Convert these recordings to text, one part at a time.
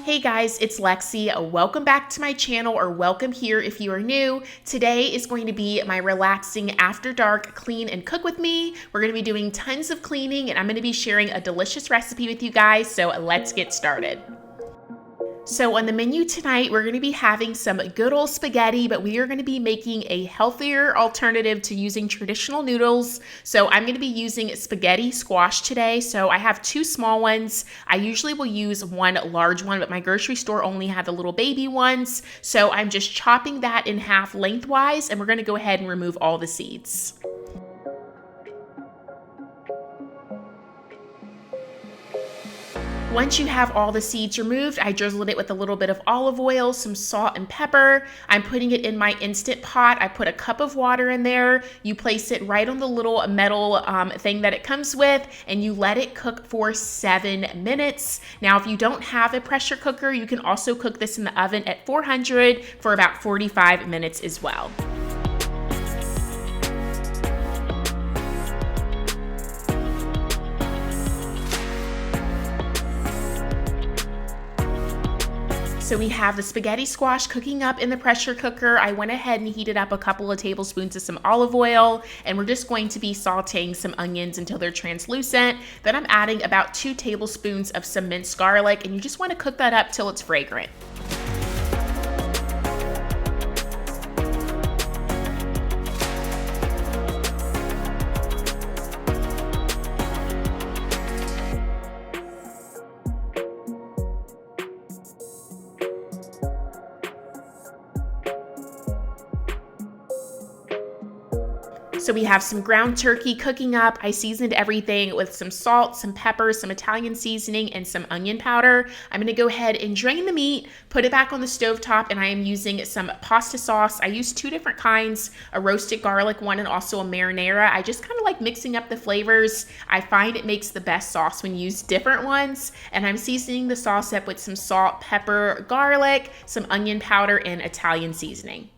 Hey guys, it's Lexy. Welcome back to my channel, or welcome here if you are new. Today is going to be my relaxing after dark clean and cook with me. We're going to be doing tons of cleaning and I'm going to be sharing a delicious recipe with you guys, so let's get started. So on the menu tonight, we're going to be having some good old spaghetti, but we are going to be making a healthier alternative to using traditional noodles. So I'm going to be using spaghetti squash today. So I have two small ones. I usually will use one large one, but my grocery store only had the little baby ones. So I'm just chopping that in half lengthwise, and we're going to go ahead and remove all the seeds. Once you have all the seeds removed, I drizzled it with a little bit of olive oil, some salt and pepper. I'm putting it in my Instant Pot. I put a cup of water in there. You place it right on the little metal thing that it comes with, and you let it cook for 7 minutes. Now, if you don't have a pressure cooker, you can also cook this in the oven at 400 for about 45 minutes as well. So we have the spaghetti squash cooking up in the pressure cooker. I went ahead and heated up a couple of tablespoons of some olive oil, and we're just going to be sauteing some onions until they're translucent. Then I'm adding about 2 tablespoons of some minced garlic, and you just want to cook that up till it's fragrant. So we have some ground turkey cooking up. I seasoned everything with some salt, some pepper, some Italian seasoning, and some onion powder. I'm gonna go ahead and drain the meat, put it back on the stovetop, and I am using some pasta sauce. I use 2 different kinds, a roasted garlic one and also a marinara. I just kind of like mixing up the flavors. I find it makes the best sauce when you use different ones. And I'm seasoning the sauce up with some salt, pepper, garlic, some onion powder, and Italian seasoning.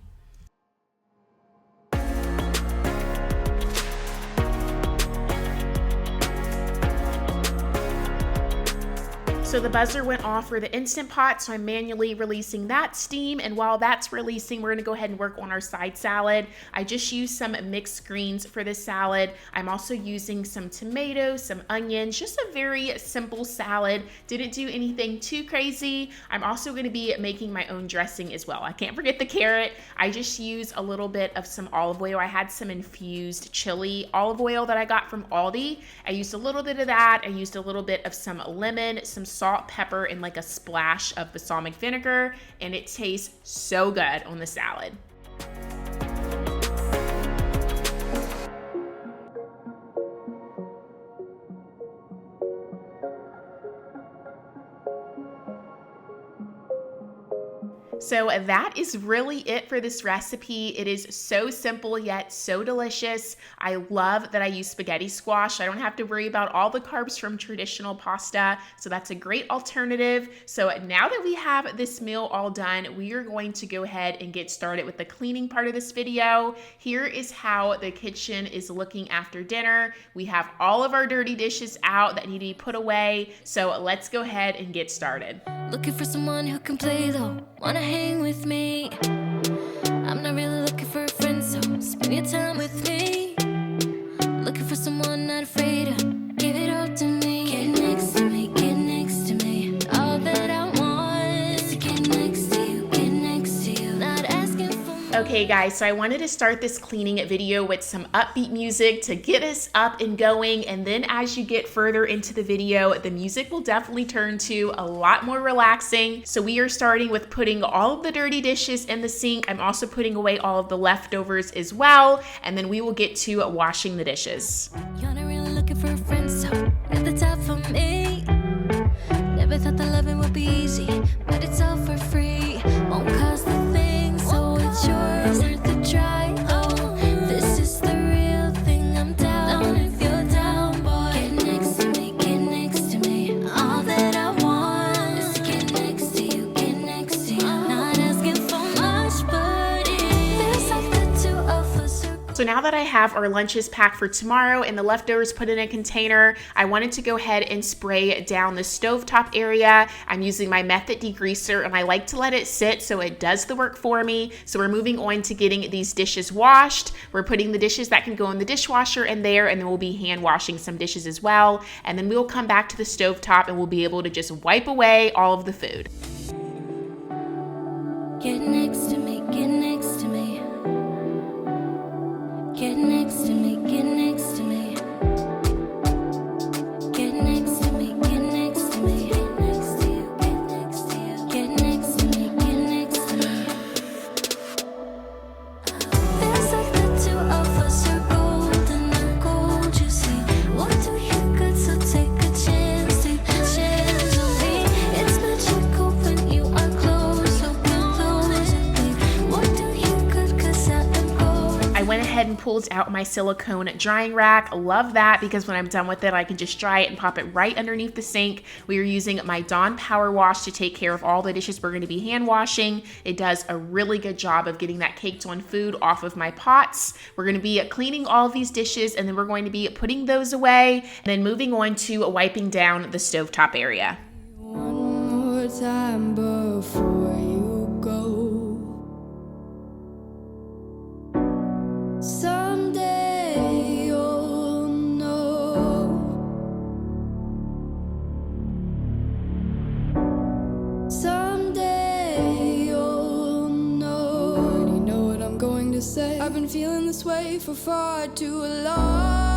So the buzzer went off for the Instant Pot, so I'm manually releasing that steam. And while that's releasing, we're gonna go ahead and work on our side salad. I just used some mixed greens for this salad. I'm also using some tomatoes, some onions, just a very simple salad. Didn't do anything too crazy. I'm also gonna be making my own dressing as well. I can't forget the carrot. I just used a little bit of some olive oil. I had some infused chili olive oil that I got from ALDI. I used a little bit of that. I used a little bit of some lemon, some salt, pepper, and like a splash of balsamic vinegar, and it tastes so good on the salad. So that is really it for this recipe. It is so simple yet so delicious. I love that I use spaghetti squash. I don't have to worry about all the carbs from traditional pasta, so that's a great alternative. So now that we have this meal all done, we are going to go ahead and get started with the cleaning part of this video. Here is how the kitchen is looking after dinner. We have all of our dirty dishes out that need to be put away, so let's go ahead and get started. Looking for someone who can play though, wanna hang with me. I'm not really looking for a friend, so spend your time with me. Looking for someone not afraid to give it all to me. Get next to me, get next to me. All that I want is to get next to you, get next to you. Not asking for more. Okay guys, so I wanted to start this cleaning video with some upbeat music to get us up and going, and then as you get further into the video, the music will definitely turn to a lot more relaxing. So we are starting with putting all of the dirty dishes in the sink. I'm also putting away all of the leftovers as well, and then we will get to washing the dishes. You're not really looking for a friend, so at the top for me. Never thought that loving would be easy, but it's all for free. Won't cost a thing, so it's yours. Worth a try. Oh, this is the real thing. I'm down if you're down, boy. Get next to me, get next to me. All that I want is to get next to you, get next to you. Not asking for much, but it feels like the two of us are. So now that I have our lunches packed for tomorrow and the leftovers put in a container, I wanted to go ahead and spray down the stovetop area. I'm using my method degreaser and I like to let it sit so it does the work for me. So we're moving on to getting these dishes washed. We're putting the dishes that can go in the dishwasher in there, and then we'll be hand washing some dishes as well. And then we'll come back to the stovetop and we'll be able to just wipe away all of the food. Get next to me, get next to me. Get next to me, get next to me. Get next to me, get next to me. Get next to you, get next to you. Get next to me, get next to me. Feels like the two of us are golden and gold, you see. What do you got, so take a chance on me. It's magical when you are close, so come close and be. What do you got, 'cause I am gold. I went ahead and pulled out my silicone drying rack. Love that because when I'm done with it, I can just dry it and pop it right underneath the sink. We are using my Dawn Power Wash to take care of all the dishes we're going to be hand washing. It does a really good job of getting that caked on food off of my pots. We're going to be cleaning all of these dishes, and then we're going to be putting those away and then moving on to wiping down the stovetop area. One more time before you go. Someday you'll know. Someday you'll know. Already know what I'm going to say. I've been feeling this way for far too long.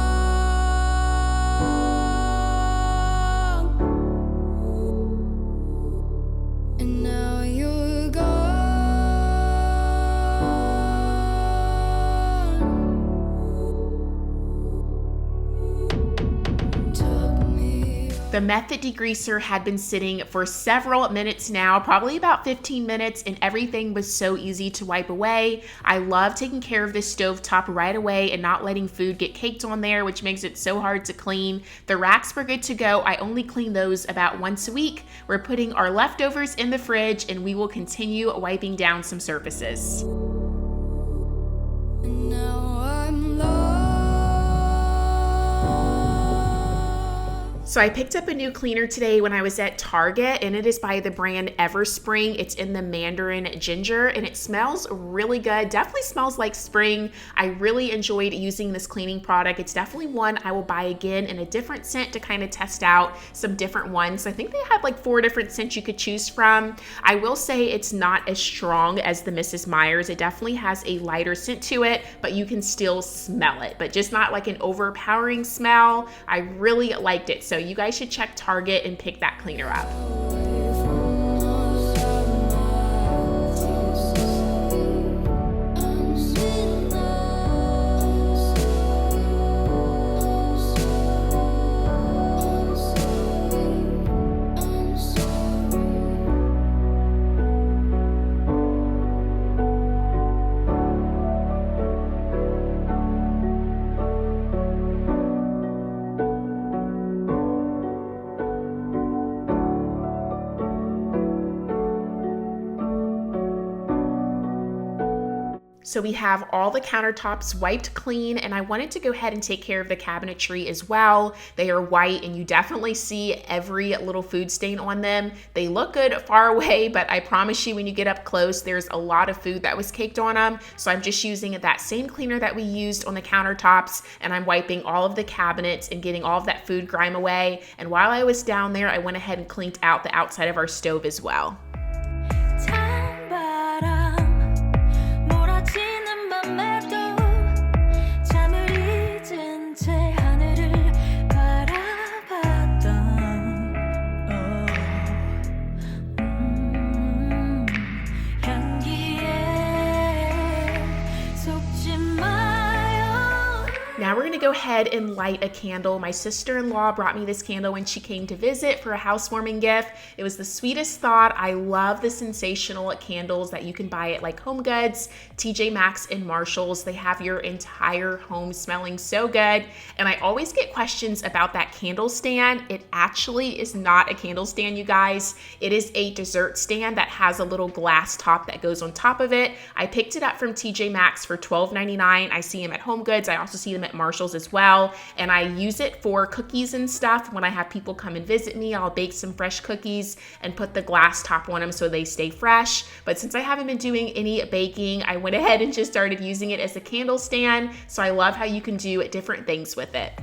And now you're gone. Took me. The method degreaser had been sitting for several minutes now, probably about 15 minutes, and everything was so easy to wipe away. I love taking care of this stovetop right away and not letting food get caked on there, which makes it so hard to clean. The racks were good to go. I only clean those about once a week. We're putting our leftovers in the fridge, and we will continue wiping down some surfaces. And now I'm lost. So I picked up a new cleaner today when I was at Target, and it is by the brand Everspring. It's in the Mandarin Ginger, and it smells really good. Definitely smells like spring. I really enjoyed using this cleaning product. It's definitely one I will buy again in a different scent to kind of test out some different ones. I think they had like 4 different scents you could choose from. I will say it's not as strong as the Mrs. Meyer's. It definitely has a lighter scent to it, but you can still smell it, but just not like an overpowering smell. I really liked it. So you guys should check Target and pick that cleaner up. So we have all the countertops wiped clean, and I wanted to go ahead and take care of the cabinetry as well. They are white, and you definitely see every little food stain on them. They look good far away, but I promise you when you get up close, there's a lot of food that was caked on them. So I'm just using that same cleaner that we used on the countertops, and I'm wiping all of the cabinets and getting all of that food grime away. And while I was down there, I went ahead and cleaned out the outside of our stove as well. Now we're gonna go ahead and light a candle. My sister-in-law brought me this candle when she came to visit for a housewarming gift. It was the sweetest thought. I love the sensational candles that you can buy at like HOMEGOODS, TJ Maxx, and Marshalls. They have your entire home smelling so good. And I always get questions about that candle stand. It actually is not a candle stand, you guys. It is a dessert stand that has a little glass top that goes on top of it. I picked it up from TJ Maxx for $12.99. I see them at HOMEGOODS. I also see them at Marshalls as well. And I use it for cookies and stuff. When I have people come and visit me, I'll bake some fresh cookies and put the glass top on them so they stay fresh. But since I haven't been doing any baking, I went ahead and just started using it as a candle stand. So I love how you can do different things with it.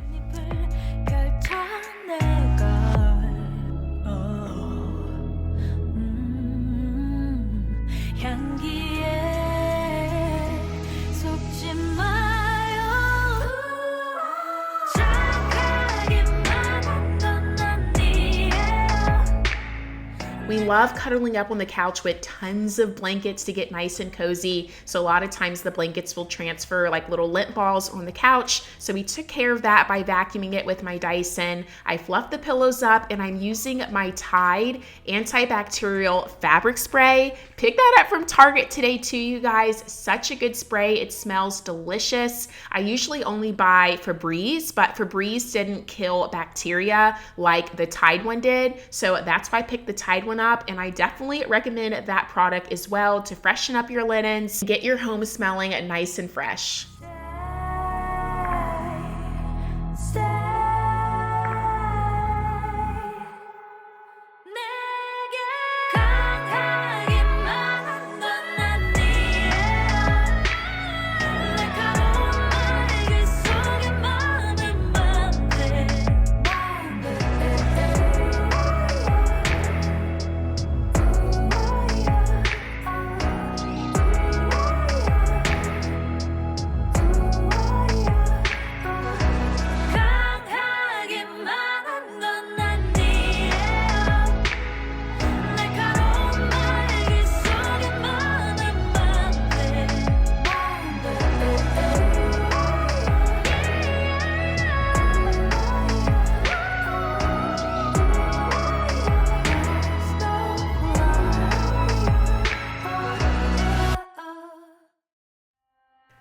We love cuddling up on the couch with tons of blankets to get nice and cozy. So a lot of times the blankets will transfer like little lint balls on the couch. So we took care of that by vacuuming it with my Dyson. I fluffed the pillows up and I'm using my Tide antibacterial fabric spray. Picked that up from Target today too, you guys. Such a good spray. It smells delicious. I usually only buy Febreze, but Febreze didn't kill bacteria like the Tide one did. So that's why I picked the Tide one up, and I definitely recommend that product as well to freshen up your linens, get your home smelling nice and fresh.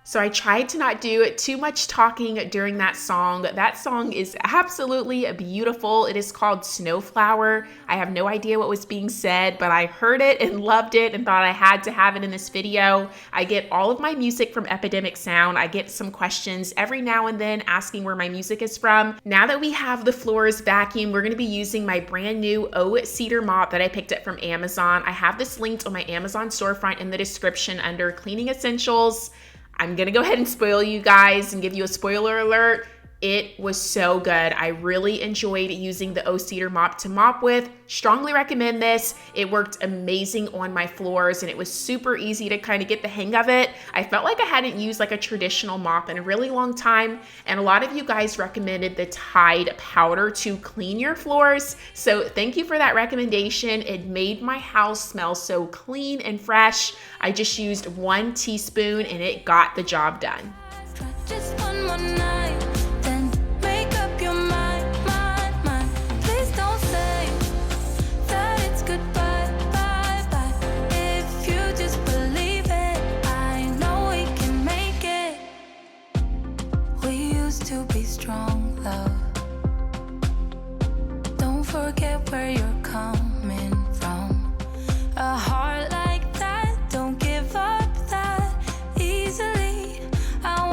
So I tried to not do too much talking during that song. That song is absolutely beautiful. It is called Snowflower. I have no idea what was being said, but I heard it and loved it and thought I had to have it in this video. I get all of my music from Epidemic Sound. I get some questions every now and then asking where my music is from. Now that we have the floors vacuumed, we're gonna be using my brand new Cedar Mop that I picked up from Amazon. I have this linked on my Amazon storefront in the description under cleaning essentials. I'm gonna go ahead and spoil you guys and give you a spoiler alert. It was so good. I really enjoyed using the Cedar Mop to mop with. Strongly recommend this. It worked amazing on my floors and it was super easy to kind of get the hang of it. I felt like I hadn't used like a traditional mop in a really long time, and a lot of you guys recommended the Tide powder to clean your floors. So thank you for that recommendation. It made my house smell so clean and fresh. I just used 1 teaspoon and it got the job done. Just one more night. Make up your mind. Please don't say that it's goodbye, bye. If you just believe it, I know we can make it. We used to be strong, love. Don't forget where you're coming from. A heart like that, don't give up that easily. I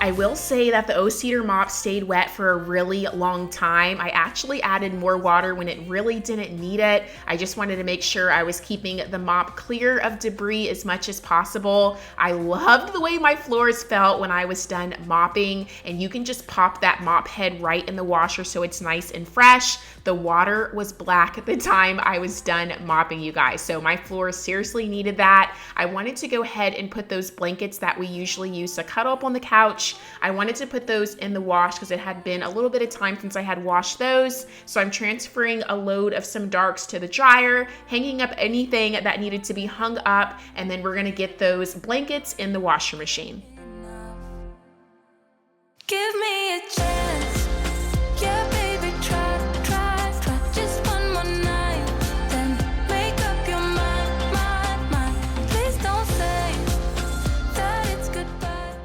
I will say that the Cedar Mop stayed wet for a really long time. I actually added more water when it really didn't need it. I just wanted to make sure I was keeping the mop clear of debris as much as possible. I loved the way my floors felt when I was done mopping, and you can just pop that mop head right in the washer so it's nice and fresh. The water was black at the time I was done mopping, you guys, so my floors seriously needed that. I wanted to go ahead and put those blankets that we usually use to cuddle up on the couch. I wanted to put those in the wash because it had been a little bit of time since I had washed those. So I'm transferring a load of some darks to the dryer, hanging up anything that needed to be hung up, and then we're gonna get those blankets in the washer machine. Give me a chance. Yeah, baby, try. Just one more night. Then make up your mind. Please don't say that it's goodbye.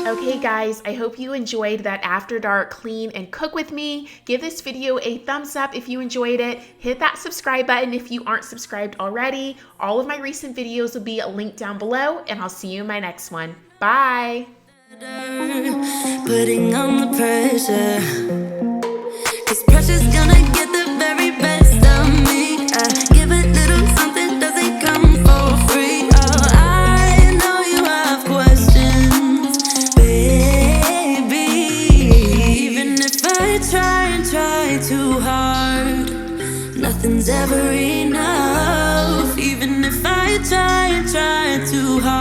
Okay guys, I hope you enjoyed that after dark clean and cook with me. Give this video a thumbs up if you enjoyed it. Hit that subscribe button if you aren't subscribed already. All of my recent videos will be linked down below, and I'll see you in my next one. Bye! Putting on the pressure, 'cause pressure's gonna get the very best of me. I give a little something, doesn't come for free. Oh, I know you have questions, baby. Even if I try too hard, nothing's ever enough. Even if I try too hard.